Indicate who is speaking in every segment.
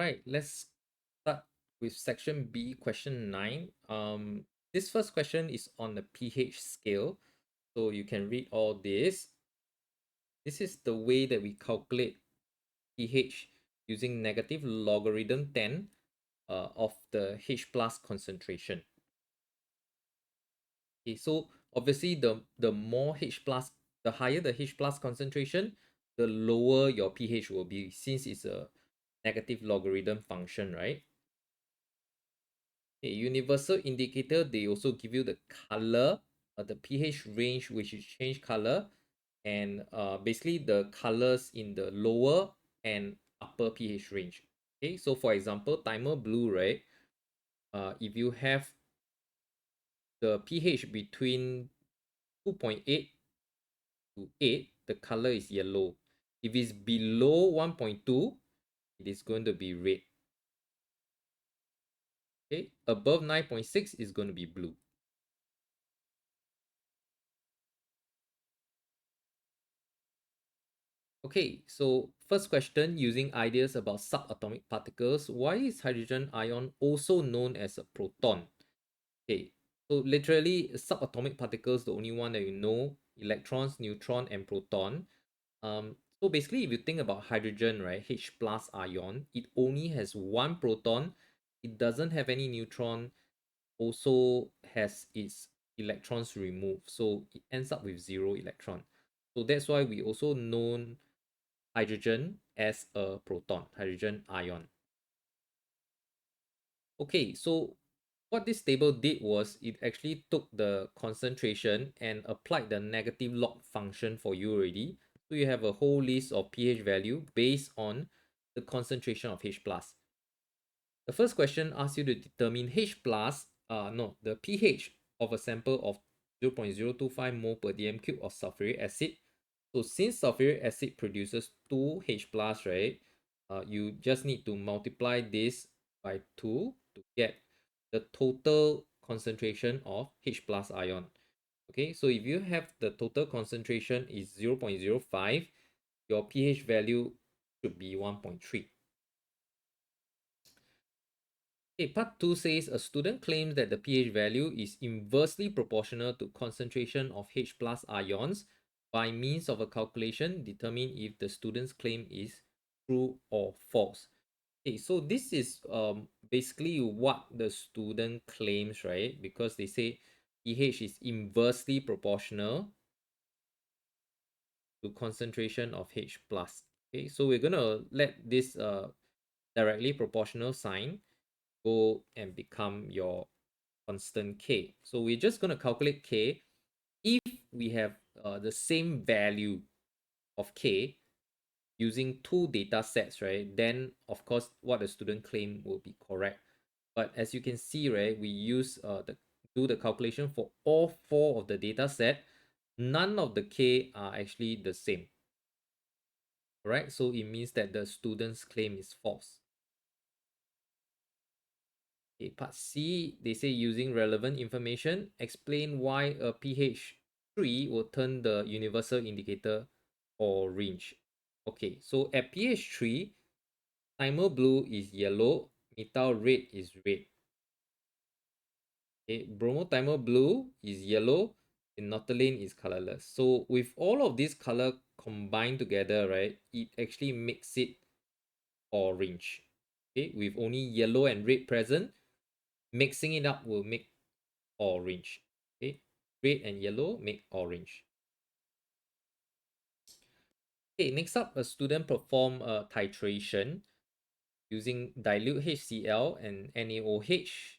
Speaker 1: Right, let's start with section B, question 9. This first question is on the pH scale. So you can read all this. This is the way that we calculate pH using negative logarithm 10 of the H plus concentration. Okay, so obviously the more H plus, the higher the H plus concentration, the lower your pH will be, since it's a negative logarithm function, right? A universal indicator, they also give you the color, the pH range which is change color, and basically the colors in the lower and upper pH range. Okay, so for example, Timer blue, right? If you have the pH between 2.8 to 8, the color is yellow. If it's below 1.2, it is going to be red. Okay, above 9.6 is going to be blue. Okay, so first question, using ideas about subatomic particles, why is hydrogen ion also known as a proton? Okay, so literally subatomic particles, the only one that you know, electrons, neutron, and proton. So basically, if you think about hydrogen, right, H plus ion, it only has one proton. It doesn't have any neutron, also has its electrons removed. So it ends up with 0 electron. So that's why we also known hydrogen as a proton, hydrogen ion. Okay, so what this table did was it actually took the concentration and applied the negative log function for you already. So you have a whole list of pH value based on the concentration of H plus. The first question asks you to determine H plus, the pH of a sample of 0.025 mole per dm cube of sulfuric acid. So since sulfuric acid produces 2 H plus, right, you just need to multiply this by 2 to get the total concentration of H plus ion. Okay, so if you have the total concentration is 0.05, your pH value should be 1.3. Okay, part 2 says a student claims that the pH value is inversely proportional to concentration of H plus ions. By means of a calculation, determine if the student's claim is true or false. Okay, so this is basically what the student claims, right? Because they say pH is inversely proportional to concentration of H plus. Okay, so we're gonna let this directly proportional sign go and become your constant k. So we're just going to calculate k. If we have the same value of k using two data sets, right, then of course what the student claim will be correct. But as you can see, right, we use do the calculation for all four of the data set. None of the k are actually the same. Right, so it means that the student's claim is false. Okay, part C, they say using relevant information, explain why a pH 3 will turn the universal indicator orange. Okay, so at pH 3, timer blue is yellow, methyl red is red. Okay, bromotimer blue is yellow, and naphthalene is colorless. So with all of these color combined together, right, it actually makes it orange. Okay, with only yellow and red present, mixing it up will make orange. Okay, red and yellow make orange. Okay, next up, a student perform a titration using dilute HCl and NaOH.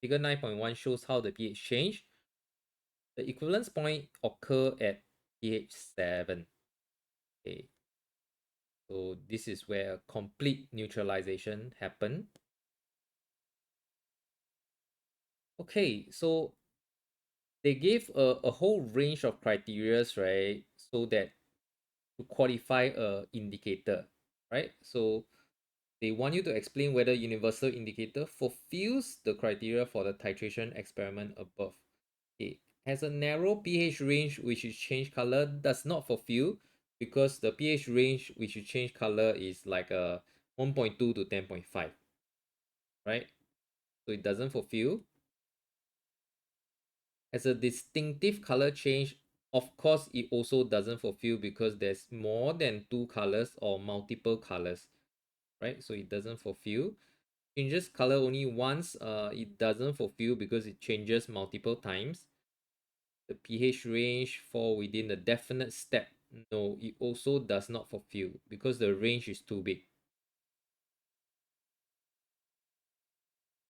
Speaker 1: Figure 9.1 shows how the pH change. The equivalence point occur at pH 7. Okay, so this is where a complete neutralization happen. Okay, so they gave a whole range of criterias, right? So that to qualify a indicator, right? So they want you to explain whether universal indicator fulfills the criteria for the titration experiment above. It has a narrow pH range which is change color, does not fulfill, because the pH range which you change color is like a 1.2 to 10.5, right? So it doesn't fulfill. As a distinctive color change, of course, it also doesn't fulfill because there's more than two colors or multiple colors, right? So it doesn't fulfill. Changes color only once, it doesn't fulfill because it changes multiple times. The pH range fall within the definite step. No, it also does not fulfill because the range is too big.